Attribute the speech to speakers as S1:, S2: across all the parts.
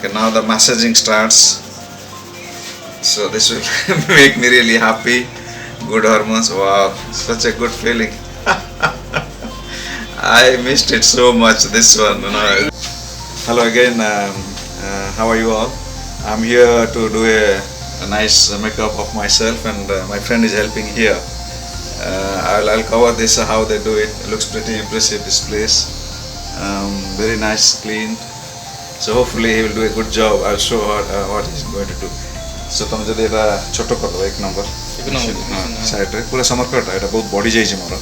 S1: Okay, now the massaging starts. So this will make me really happy. Good hormones. Wow, such a good feeling. I missed it so much. This one. Hello again. How are you all? I'm here to do a nice makeup of myself, and my friend is helping here. I'll cover this how they do it. It looks pretty impressive, this place. Very nice, clean. So hopefully he will do a good job. I'll show her what he's going to do. So तुम जब ये छोटो कर दो एक number side रे पूरा summer cut এটা बहुत बॉडी जाइए मोर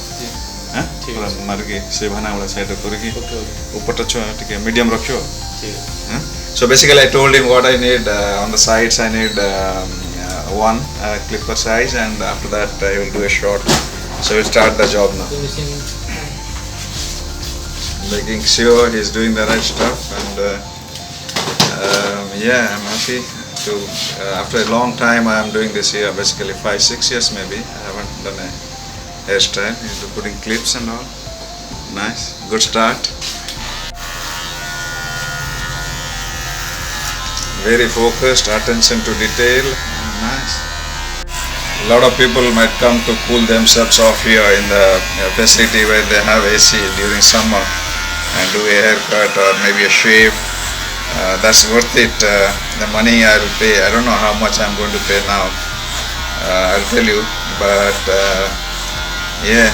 S1: हां पूरा मार के से बना वाला साइड कर के ऊपर टच ठीक है मीडियम रखियो हां so basically I told him what I need on the sides. I need one clipper size, and after that I will do a short. So we'll start the job now. Making sure he's doing the right stuff, and yeah, I'm happy to after a long time I am doing this here, basically 5-6 years maybe. I haven't done a hairstyle. He's putting clips and all. Nice, good start. Very focused, attention to detail. Nice. A lot of people might come to cool themselves off here in the facility where they have AC during summer and do a haircut or maybe a shave. That's worth it. The money I will pay, I don't know how much I'm going to pay now. I'll tell you, but yeah.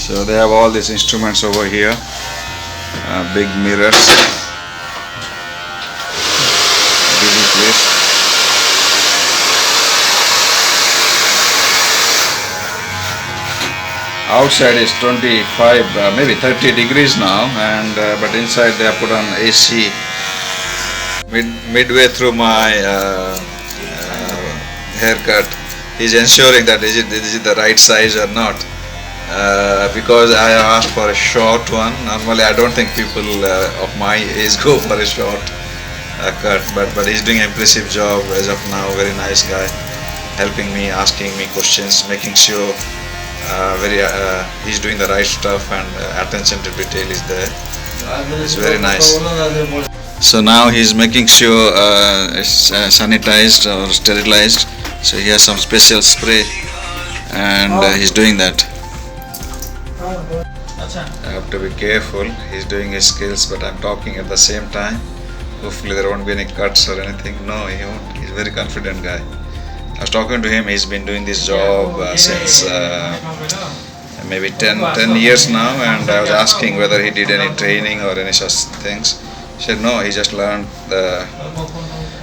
S1: So they have all these instruments over here, big mirrors. Busy place. Outside is 25, maybe 30 degrees now, and but inside they have put on AC. Midway through my haircut, he's ensuring that is it the right size or not, because I asked for a short one. Normally I don't think people of my age go for a short cut, but he's doing an impressive job as of now. Very nice guy, helping me, asking me questions, making sure he's doing the right stuff, and attention to detail is there. It's very nice. So now he's making sure it's sanitized or sterilized. So he has some special spray, and he's doing that. I have to be careful. He's doing his skills, but I'm talking at the same time. Hopefully there won't be any cuts or anything. No, he won't. He's a very confident guy. I was talking to him. He's been doing this job since maybe 10 years now, and I was asking whether he did any training or any such things. He said no, he just learned the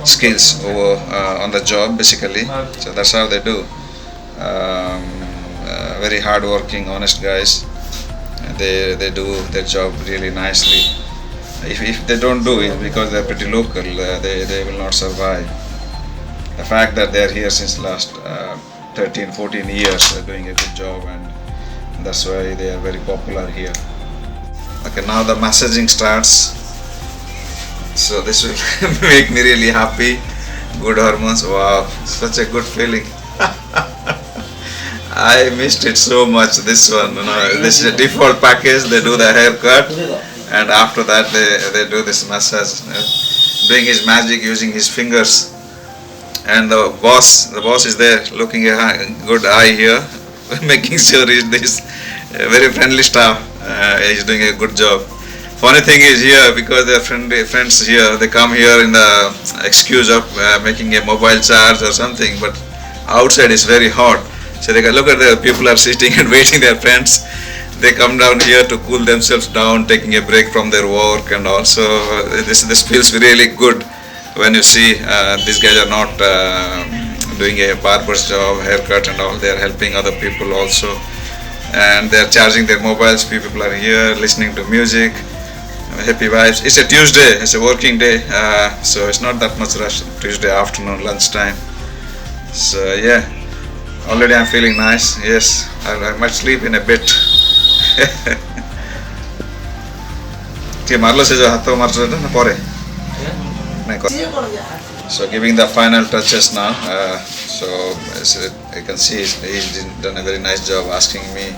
S1: skills over on the job basically. So that's how they do. Very hard-working, honest guys. They do their job really nicely. If they don't do it because they're pretty local, they will not survive. The fact that they're here since last 13-14 years, they're doing a good job, and that's why they are very popular here. Okay, now the massaging starts. So this will make me really happy. Good hormones. Wow, such a good feeling. I missed it so much. This one, this is a default package. They do the haircut, and after that they do this massage, doing his magic using his fingers. And the boss is there looking a good eye here, making sure he's this very friendly staff. He's doing a good job. Funny thing is here, because they're friends here, they come here in the excuse of making a mobile charge or something, but outside is very hot. So they can look at the people are sitting and waiting, their friends. They come down here to cool themselves down, taking a break from their work, and also this feels really good. When you see these guys are not doing a barber's job, haircut and all, they are helping other people also, and they are charging their mobiles. People are here listening to music, happy vibes. It's a Tuesday, it's a working day, so it's not that much rush. Tuesday afternoon, lunchtime. So yeah, already I'm feeling nice. Yes, I might sleep in a bit. Marlo se jo hato marjo na pore. So giving the final touches now. So as you can see, he's done a very nice job asking me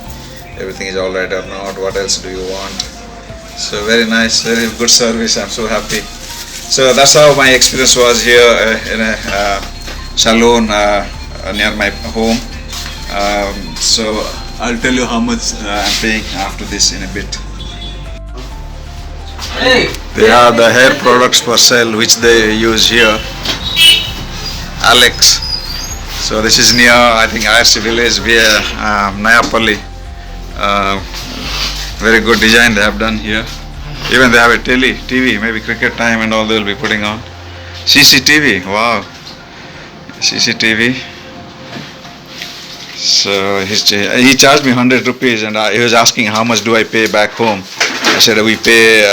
S1: everything is alright or not, what else do you want. So very nice, very good service. I'm so happy. So that's how my experience was here in a salon near my home. So I'll tell you how much I'm paying after this in a bit. They have the hair products for sale which they use here. Alex. So this is near, I think, IRC village via Nayapalli. Very good design they have done here. Even they have a TV, maybe cricket time and all they will be putting on. CCTV, wow. CCTV. So he charged me 100 rupees and he was asking how much do I pay back home. I said we pay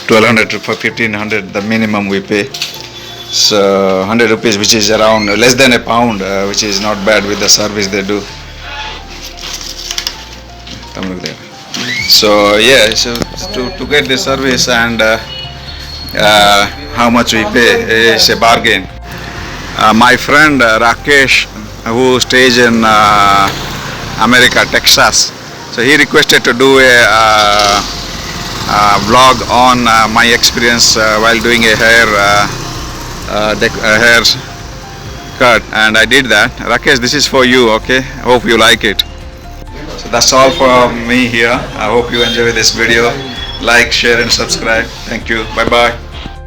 S1: 1200 for 1500, the minimum we pay. So 100 rupees, which is around less than a pound, which is not bad with the service they do. So yeah, so to get the service and how much we pay is a bargain. My friend Rakesh, who stays in America, Texas, so he requested to do a vlog on my experience while doing a hair cut, and I did that. Rakesh, this is for you, okay? Hope you like it. So that's all for me here. I hope you enjoy this video. Like, share and subscribe. Thank you. Bye bye.